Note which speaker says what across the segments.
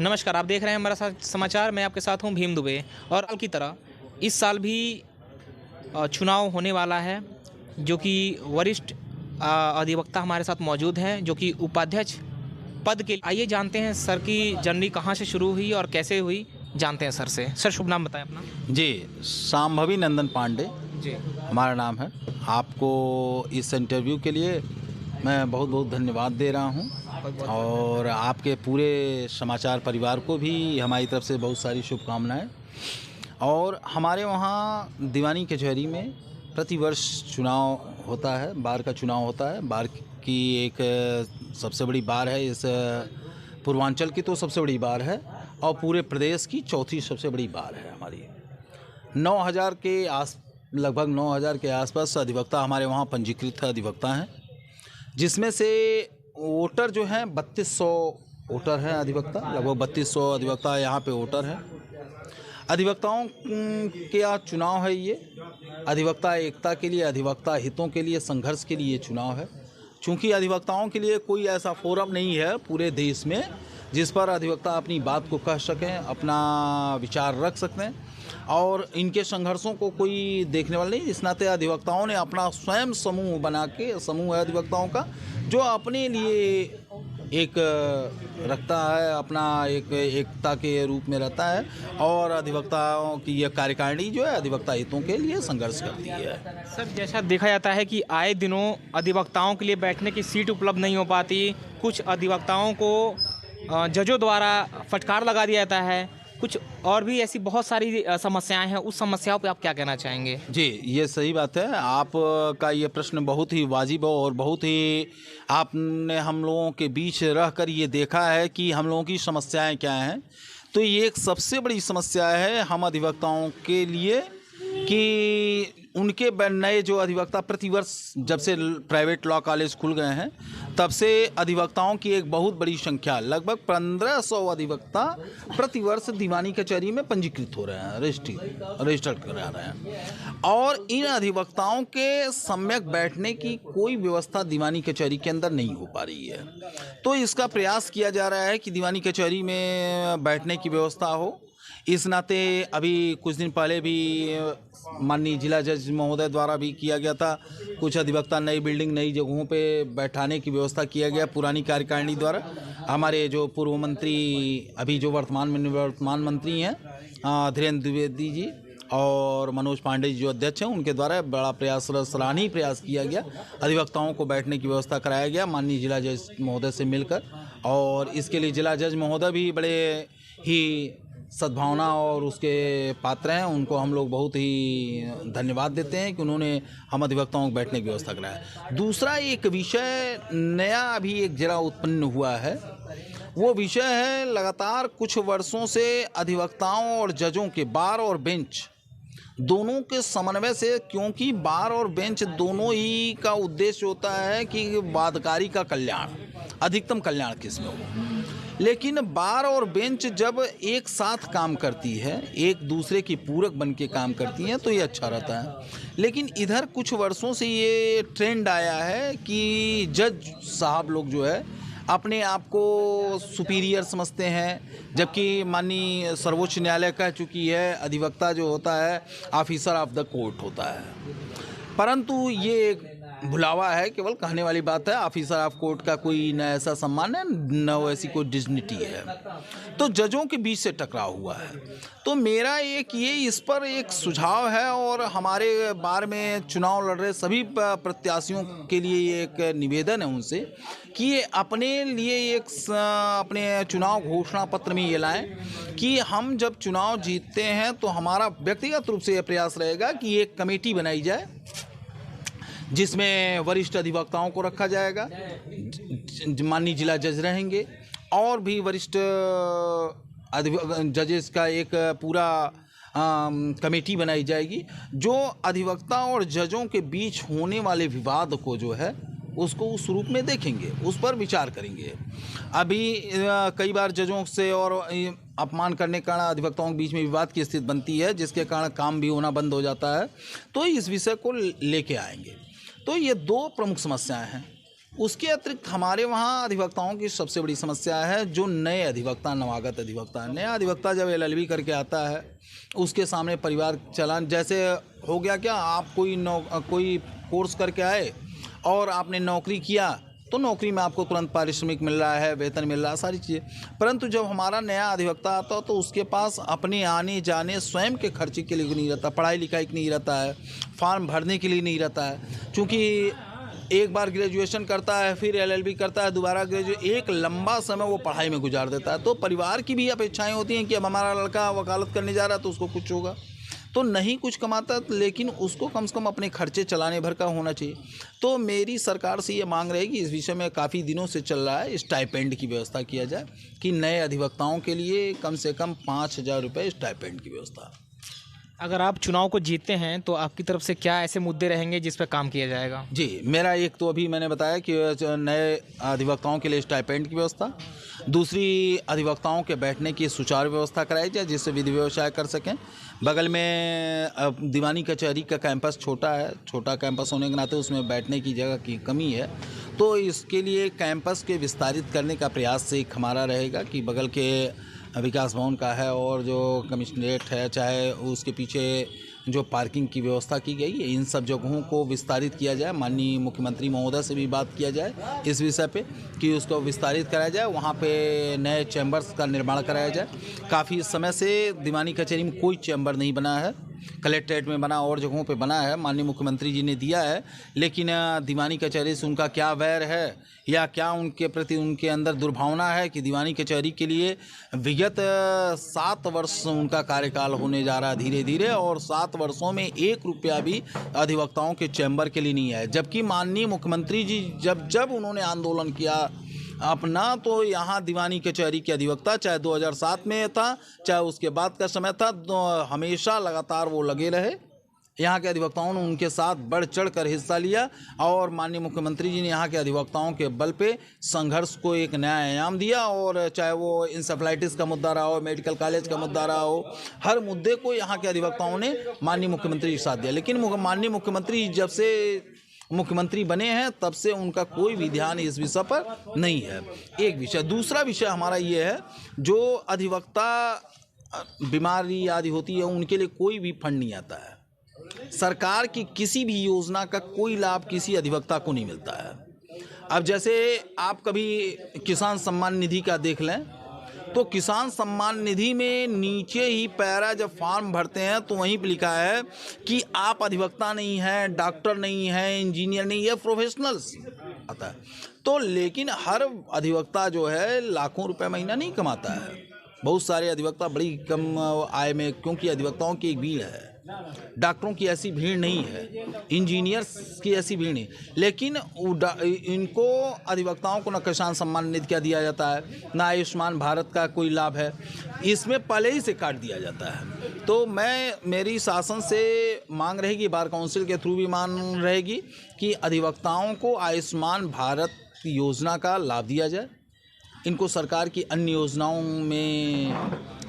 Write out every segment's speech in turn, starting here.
Speaker 1: नमस्कार, आप देख रहे हैं हमारा समाचार। मैं आपके साथ हूं भीम दुबे। और साल की तरह इस साल भी चुनाव होने वाला है, जो कि वरिष्ठ अधिवक्ता हमारे साथ मौजूद हैं, जो कि उपाध्यक्ष पद के। आइए जानते हैं सर की जर्नी कहां से शुरू हुई और कैसे हुई। जानते हैं सर से। सर, शुभ नाम बताएं अपना।
Speaker 2: जी, शांभवी नंदन पांडे
Speaker 1: जी।
Speaker 2: हमारा नाम है। आपको इस इंटरव्यू के लिए मैं बहुत बहुत धन्यवाद दे रहा हूं, और आपके पूरे समाचार परिवार को भी हमारी तरफ से बहुत सारी शुभकामनाएं। और हमारे वहाँ दीवानी कचहरी में प्रतिवर्ष चुनाव होता है, बार का चुनाव होता है। बार की एक सबसे बड़ी बार है, इस पूर्वांचल की तो सबसे बड़ी बार है, और पूरे प्रदेश की चौथी सबसे बड़ी बार है हमारी। 9,000 के लगभग 9,000 के आसपास अधिवक्ता हमारे वहाँ पंजीकृत अधिवक्ता हैं, जिसमें से वोटर जो हैं 3200 वोटर हैं अधिवक्ता। लगभग 3200 अधिवक्ता यहाँ पे वोटर हैं। अधिवक्ताओं के आज चुनाव है। ये अधिवक्ता एकता के लिए, अधिवक्ता हितों के लिए, संघर्ष के लिए चुनाव है। चूँकि अधिवक्ताओं के लिए कोई ऐसा फोरम नहीं है पूरे देश में जिस पर अधिवक्ता अपनी बात को कह सकें, अपना विचार रख सकते हैं, और इनके संघर्षों को कोई देखने वाला नहीं। इस नाते अधिवक्ताओं ने अपना स्वयं समूह बना के, समूह है अधिवक्ताओं का, जो अपने लिए एक रखता है, अपना एक एकता के रूप में रहता है, और अधिवक्ताओं की यह कार्यकारिणी जो है अधिवक्ता हितों के लिए संघर्ष करती है।
Speaker 1: सर, जैसा देखा जाता है कि आए दिनों अधिवक्ताओं के लिए बैठने की सीट उपलब्ध नहीं हो पाती। कुछ अधिवक्ताओं को जजों द्वारा फटकार लगा दिया जाता है। कुछ और भी ऐसी बहुत सारी समस्याएं हैं। उस समस्याओं पे आप क्या कहना चाहेंगे?
Speaker 2: जी, ये सही बात है। आपका ये प्रश्न बहुत ही वाजिब और बहुत ही, आपने हम लोगों के बीच रहकर ये देखा है कि हम लोगों की समस्याएं क्या हैं। तो ये एक सबसे बड़ी समस्या है हम अधिवक्ताओं के लिए कि उनके नए जो अधिवक्ता प्रतिवर्ष जब से प्राइवेट लॉ कॉलेज खुल गए हैं, तब से अधिवक्ताओं की एक बहुत बड़ी संख्या, लगभग 1500 अधिवक्ता प्रतिवर्ष दीवानी कचहरी में पंजीकृत हो रहे हैं, रजिस्टर्ड करा रहे हैं। और इन अधिवक्ताओं के सम्यक बैठने की कोई व्यवस्था दीवानी कचहरी के अंदर नहीं हो पा रही है। तो इसका प्रयास किया जा रहा है कि दीवानी कचहरी में बैठने की व्यवस्था हो। इस नाते अभी कुछ दिन पहले भी माननीय जिला जज महोदय द्वारा भी किया गया था। कुछ अधिवक्ता नई बिल्डिंग, नई जगहों पे बैठाने की व्यवस्था किया गया पुरानी कार्यकारिणी द्वारा। हमारे जो पूर्व मंत्री, अभी जो वर्तमान मंत्री हैं, धीरेन्द्र द्विवेदी जी और मनोज पांडे जी जो अध्यक्ष हैं, उनके द्वारा बड़ा प्रयास, सराहनीय प्रयास किया गया। अधिवक्ताओं को बैठने की व्यवस्था कराया गया माननीय जिला जज महोदय से मिलकर, और इसके लिए जिला जज महोदय भी बड़े ही सद्भावना और उसके पात्र हैं। उनको हम लोग बहुत ही धन्यवाद देते हैं कि उन्होंने हम अधिवक्ताओं को बैठने की व्यवस्था कराया। दूसरा एक विषय नया अभी एक जरा उत्पन्न हुआ है, वो विषय है लगातार कुछ वर्षों से अधिवक्ताओं और जजों के, बार और बेंच दोनों के समन्वय से, क्योंकि बार और बेंच दोनों ही का उद्देश्य होता है कि वादकारी का कल्याण, अधिकतम कल्याण किसमें हो। लेकिन बार और बेंच जब एक साथ काम करती है, एक दूसरे की पूरक बन के काम करती हैं, तो ये अच्छा रहता है। लेकिन इधर कुछ वर्षों से ये ट्रेंड आया है कि जज साहब लोग जो है अपने आप को सुपीरियर समझते हैं, जबकि माननीय सर्वोच्च न्यायालय कह चुकी है अधिवक्ता जो होता है ऑफिसर ऑफ द कोर्ट होता है। परंतु ये एक भुलावा है, केवल कहने वाली बात है। ऑफिसर ऑफ कोर्ट का कोई न ऐसा सम्मान है, न वैसी कोई डिग्निटी है। तो जजों के बीच से टकराव हुआ है। तो मेरा एक ये इस पर एक सुझाव है, और हमारे बार में चुनाव लड़ रहे सभी प्रत्याशियों के लिए ये एक निवेदन है उनसे कि ये अपने लिए एक अपने चुनाव घोषणा पत्र में ये लाएं कि हम जब चुनाव जीतते हैं तो हमारा व्यक्तिगत रूप से यह प्रयास रहेगा कि एक कमेटी बनाई जाए जिसमें वरिष्ठ अधिवक्ताओं को रखा जाएगा, माननीय जिला जज रहेंगे, और भी वरिष्ठ जजेस का एक पूरा कमेटी बनाई जाएगी, जो अधिवक्ता और जजों के बीच होने वाले विवाद को जो है उसको उस रूप में देखेंगे, उस पर विचार करेंगे। अभी कई बार जजों से और अपमान करने के कारण अधिवक्ताओं के बीच में विवाद की स्थिति बनती है, जिसके कारण काम भी होना बंद हो जाता है। तो इस विषय को लेके आएंगे। तो ये दो प्रमुख समस्याएं हैं। उसके अतिरिक्त हमारे वहाँ अधिवक्ताओं की सबसे बड़ी समस्या है जो नए अधिवक्ता, नवागत अधिवक्ता। नया अधिवक्ता जब LLB करके आता है, उसके सामने परिवार चलान, जैसे हो गया क्या, आप कोई कोर्स करके आए और आपने नौकरी किया तो नौकरी में आपको तुरंत पारिश्रमिक मिल रहा है, वेतन मिल रहा है, सारी चीज़ें। परंतु जब हमारा नया अधिवक्ता आता है तो उसके पास अपने आने जाने स्वयं के खर्चे के लिए नहीं रहता, पढ़ाई लिखाई के नहीं रहता है, फॉर्म भरने के लिए नहीं रहता है। चूँकि एक बार ग्रेजुएशन करता है, फिर LLB करता है, दोबारा एक लंबा समय वो पढ़ाई में गुजार देता है। तो परिवार की भी अपेक्षाएं होती हैं कि अब हमारा लड़का वकालत करने जा रहा है तो उसको कुछ होगा। तो नहीं कुछ कमाता लेकिन उसको कम से कम अपने खर्चे चलाने भर का होना चाहिए। तो मेरी सरकार से ये मांग रहेगी, इस विषय में काफ़ी दिनों से चल रहा है, स्टाइपेंड की व्यवस्था किया जाए कि नए अधिवक्ताओं के लिए कम से कम 5,000 रुपये स्टाइपेंड की व्यवस्था।
Speaker 1: अगर आप चुनाव को जीतते हैं तो आपकी तरफ से क्या ऐसे मुद्दे रहेंगे जिस पर काम किया जाएगा?
Speaker 2: जी, मेरा एक तो अभी मैंने बताया कि नए अधिवक्ताओं के लिए स्टाइपेंड की व्यवस्था, दूसरी अधिवक्ताओं के बैठने की सुचारू व्यवस्था कराई जाए जिससे विधि व्यवसाय कर सकें। बगल में दीवानी कचहरी का कैंपस छोटा है, छोटा कैंपस होने के नाते उसमें बैठने की जगह की कमी है, तो इसके लिए कैंपस के विस्तारित करने का प्रयास एक हमारा रहेगा कि बगल के विकास भवन का है और जो कमिश्नरेट है, चाहे उसके पीछे जो पार्किंग की व्यवस्था की गई है, इन सब जगहों को विस्तारित किया जाए। माननीय मुख्यमंत्री महोदय से भी बात किया जाए इस विषय पे कि उसको विस्तारित कराया जाए, वहाँ पे नए चैम्बर्स का निर्माण कराया जाए। काफ़ी समय से दीवानी कचहरी में कोई चैम्बर नहीं बना है, कलेक्ट्रेट में बना और जगहों पे बना है, माननीय मुख्यमंत्री जी ने दिया है, लेकिन दीवानी कचहरी से उनका क्या वैर है या क्या उनके प्रति उनके अंदर दुर्भावना है कि दीवानी कचहरी के लिए विगत 7 वर्ष उनका कार्यकाल होने जा रहा है धीरे धीरे, और 7 वर्षों में 1 रुपया भी अधिवक्ताओं के चैम्बर के लिए नहीं है। जबकि माननीय मुख्यमंत्री जी जब उन्होंने आंदोलन किया अपना, तो यहाँ दीवानी कचहरी के अधिवक्ता चाहे 2007 में था चाहे उसके बाद का समय था, तो हमेशा लगातार वो लगे रहे। यहाँ के अधिवक्ताओं ने उनके साथ बढ़ चढ़ कर हिस्सा लिया और माननीय मुख्यमंत्री जी ने यहाँ के अधिवक्ताओं के बल पे संघर्ष को एक नया आयाम दिया। और चाहे वो इंसेफ्लाइटिस का मुद्दा रहा हो, मेडिकल कॉलेज का मुद्दा रहा हो, हर मुद्दे को यहाँ के अधिवक्ताओं ने माननीय मुख्यमंत्री के साथ दिया। लेकिन माननीय मुख्यमंत्री जब से मुख्यमंत्री बने हैं तब से उनका कोई भी ध्यान इस विषय पर नहीं है। एक विषय। दूसरा विषय हमारा ये है, जो अधिवक्ता बीमारी आदि होती है उनके लिए कोई भी फंड नहीं आता है। सरकार की किसी भी योजना का कोई लाभ किसी अधिवक्ता को नहीं मिलता है। अब जैसे आप कभी किसान सम्मान निधि का देख लें, तो किसान सम्मान निधि में नीचे ही पैरा जब फॉर्म भरते हैं तो वहीं पर लिखा है कि आप अधिवक्ता नहीं हैं, डॉक्टर नहीं हैं, इंजीनियर नहीं है, प्रोफेशनल्स आता है। तो लेकिन हर अधिवक्ता जो है लाखों रुपए महीना नहीं कमाता है। बहुत सारे अधिवक्ता बड़ी कम आय में, क्योंकि अधिवक्ताओं की एक भीड़ है, डॉक्टरों की ऐसी भीड़ नहीं है, इंजीनियर्स की ऐसी भीड़ नहीं। लेकिन इनको अधिवक्ताओं को न किसान सम्मान निधि क्या दिया जाता है, ना आयुष्मान भारत का कोई लाभ है, इसमें पहले ही से काट दिया जाता है। तो मेरी शासन से मांग रहेगी, बार काउंसिल के थ्रू भी मांग रहेगी कि अधिवक्ताओं को आयुष्मान भारत योजना का लाभ दिया जाए, इनको सरकार की अन्य योजनाओं में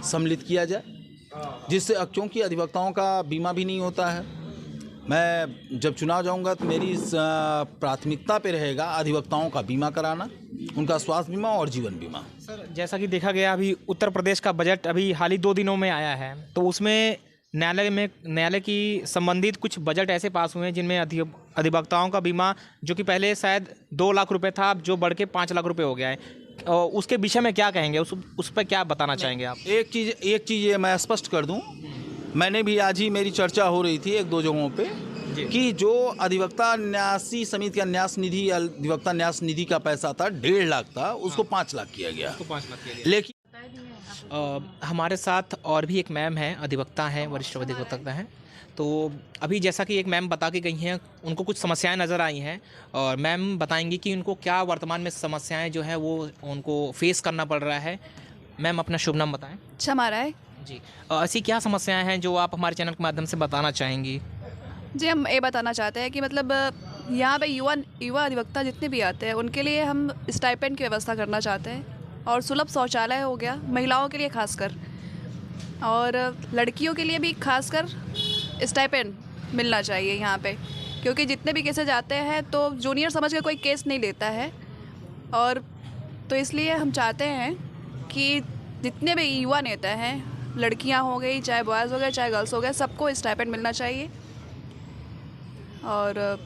Speaker 2: सम्मिलित किया जाए, जिससे क्योंकि अधिवक्ताओं का बीमा भी नहीं होता है। मैं जब चुनाव जाऊंगा तो मेरी प्राथमिकता पे रहेगा अधिवक्ताओं का बीमा कराना, उनका स्वास्थ्य बीमा और जीवन बीमा।
Speaker 1: सर, जैसा कि देखा गया अभी उत्तर प्रदेश का बजट अभी हाल ही 2 दिनों में आया है, तो उसमें न्यायालय की संबंधित कुछ बजट ऐसे पास हुए हैं जिनमें अधिवक्ताओं का बीमा, जो कि पहले शायद 2 लाख रुपए था, अब जो बढ़ के 5 लाख रुपए हो गया है। उसके विषय में क्या कहेंगे, उस पर क्या बताना चाहेंगे आप?
Speaker 2: एक चीज़ ये मैं स्पष्ट कर दूं, मैंने भी आज ही मेरी चर्चा हो रही थी 1-2 जगहों पे कि जो अधिवक्ता न्यासी समिति का न्यास निधि, अधिवक्ता न्यास निधि का पैसा था 1.5 लाख था, उसको 5 लाख किया गया।
Speaker 1: लेकिन हमारे साथ और भी एक मैम है, अधिवक्ता हैं, वरिष्ठ अधिवक्ता हैं। तो अभी जैसा कि एक मैम बता के गई हैं, उनको कुछ समस्याएं नज़र आई हैं और मैम बताएंगी कि उनको क्या वर्तमान में समस्याएं जो है वो उनको फेस करना पड़ रहा है। मैम अपना शुभ नाम बताएं।
Speaker 3: क्षमा राय
Speaker 1: जी। ऐसी क्या समस्याएं हैं जो आप हमारे चैनल के माध्यम से बताना चाहेंगी?
Speaker 3: जी, हम ये बताना चाहते हैं कि मतलब यहाँ पे युवा अधिवक्ता जितने भी आते हैं उनके लिए हम स्टाइपेंड की व्यवस्था करना चाहते हैं, और सुलभ शौचालय हो गया महिलाओं के लिए खासकर, और लड़कियों के लिए भी खासकर स्टाइपेंड मिलना चाहिए यहाँ पे। क्योंकि जितने भी केसेज आते हैं तो जूनियर समझ के कोई केस नहीं लेता है। और तो इसलिए हम चाहते हैं कि जितने भी युवा नेता हैं, लड़कियां हो गई, चाहे बॉयज़ हो गए, चाहे गर्ल्स हो गए, सबको स्टाइपेंड मिलना चाहिए। और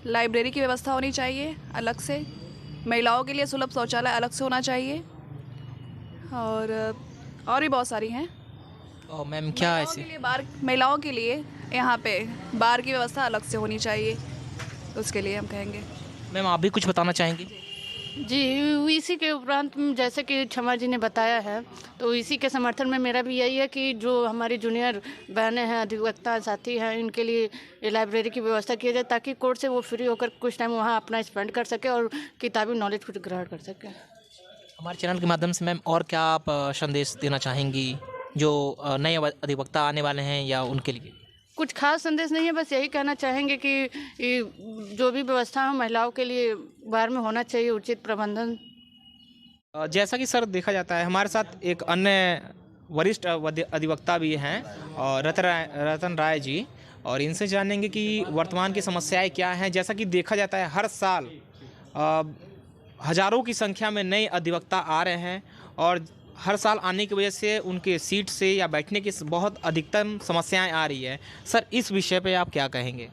Speaker 3: लाइब्रेरी की व्यवस्था होनी चाहिए अलग से, महिलाओं के लिए सुलभ शौचालय अलग से होना चाहिए, और भी बहुत सारी हैं।
Speaker 1: और मैम क्या
Speaker 3: महिलाओं
Speaker 1: ऐसे
Speaker 3: के लिए महिलाओं के लिए यहाँ पे बार की व्यवस्था अलग से होनी चाहिए, उसके लिए हम कहेंगे।
Speaker 1: मैम आप भी कुछ बताना चाहेंगे?
Speaker 4: जी, इसी के उपरांत जैसे कि क्षमा जी ने बताया है, तो इसी के समर्थन में मेरा भी यही है कि जो हमारी जूनियर बहनें हैं, अधिवक्ता साथी हैं, इनके लिए ये लाइब्रेरी की व्यवस्था की जाए ताकि कोर्ट से वो फ्री होकर कुछ टाइम वहाँ अपना स्पेंड कर सके और किताबी नॉलेज कुछ ग्रहण कर सके।
Speaker 1: हमारे चैनल के माध्यम से मैम और क्या आप संदेश देना चाहेंगी जो नए अधिवक्ता आने वाले हैं या उनके लिए?
Speaker 4: कुछ खास संदेश नहीं है, बस यही कहना चाहेंगे कि जो भी व्यवस्था है महिलाओं के लिए बार में होना चाहिए उचित प्रबंधन।
Speaker 1: जैसा कि सर देखा जाता है, हमारे साथ एक अन्य वरिष्ठ अधिवक्ता भी हैं और रतन राय जी, और इनसे जानेंगे कि वर्तमान की समस्याएं क्या हैं। जैसा कि देखा जाता है, हर साल हज़ारों की संख्या में नए अधिवक्ता आ रहे हैं और हर साल आने की वजह से उनके सीट से या बैठने की बहुत अधिकतम समस्याएं आ रही है। सर इस विषय पे आप क्या कहेंगे?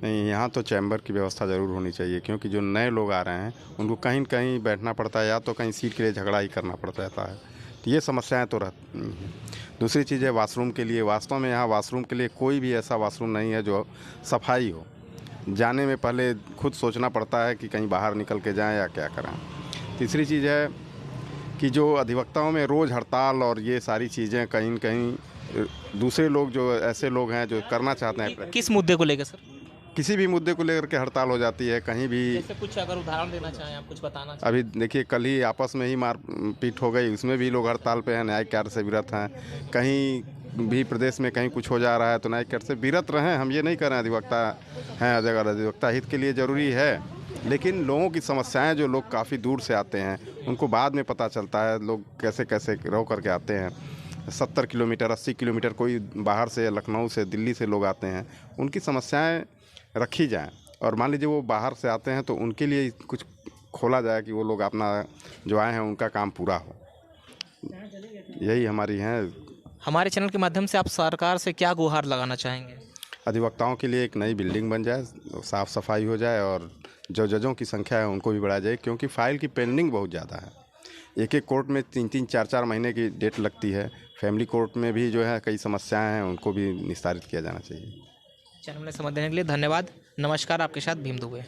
Speaker 5: नहीं, यहाँ तो चैम्बर की व्यवस्था ज़रूर होनी चाहिए, क्योंकि जो नए लोग आ रहे हैं उनको कहीं न कहीं बैठना पड़ता है, या तो कहीं सीट के लिए झगड़ा ही करना पड़ जाता है। तो ये समस्याएं तो रहती हैं। दूसरी चीज़ है वाशरूम के लिए। वास्तव में यहाँ वाशरूम के लिए कोई भी ऐसा वाशरूम नहीं है जो सफाई हो। जाने में पहले खुद सोचना पड़ता है कि कहीं बाहर निकल के जाएँ या क्या करें। तीसरी चीज़ है कि जो अधिवक्ताओं में रोज़ हड़ताल और ये सारी चीज़ें कहीं न कहीं दूसरे लोग जो ऐसे लोग हैं जो करना चाहते हैं,
Speaker 1: किस मुद्दे को लेकर सर?
Speaker 5: किसी भी मुद्दे को लेकर के हड़ताल हो जाती है कहीं भी।
Speaker 1: जैसे कुछ अगर उदाहरण देना चाहें, आप कुछ बताना चाहें?
Speaker 5: अभी देखिए, कल ही आपस में ही मारपीट हो गई, उसमें भी लोग हड़ताल पे हैं, न्यायिक कार्य से विरत हैं। कहीं भी प्रदेश में कहीं कुछ हो जा रहा है तो न्यायिक कार्य से विरत रहें, हम ये नहीं कर रहे हैं। अधिवक्ता हैं, अगर अधिवक्ता हित के लिए ज़रूरी है, लेकिन लोगों की समस्याएं जो लोग काफ़ी दूर से आते हैं उनको बाद में पता चलता है लोग कैसे कैसे रह करके आते हैं। 70 किलोमीटर 80 किलोमीटर कोई बाहर से, लखनऊ से, दिल्ली से लोग आते हैं, उनकी समस्याएं रखी जाएं। और मान लीजिए वो बाहर से आते हैं तो उनके लिए कुछ खोला जाए कि वो लोग अपना जो आए हैं उनका काम पूरा हो। यही हमारी है।
Speaker 1: हमारे चैनल के माध्यम से आप सरकार से क्या गुहार लगाना चाहेंगे?
Speaker 5: अधिवक्ताओं के लिए एक नई बिल्डिंग बन जाए, साफ़ सफाई हो जाए और जो जजों की संख्या है उनको भी बढ़ाया जाए, क्योंकि फ़ाइल की पेंडिंग बहुत ज़्यादा है। एक एक कोर्ट में 3-3 4-4 महीने की डेट लगती है। फैमिली कोर्ट में भी जो है कई समस्याएं हैं, उनको भी निस्तारित किया जाना चाहिए।
Speaker 1: चैनल में समय देने के लिए धन्यवाद। नमस्कार, आपके साथ भीम दुबे।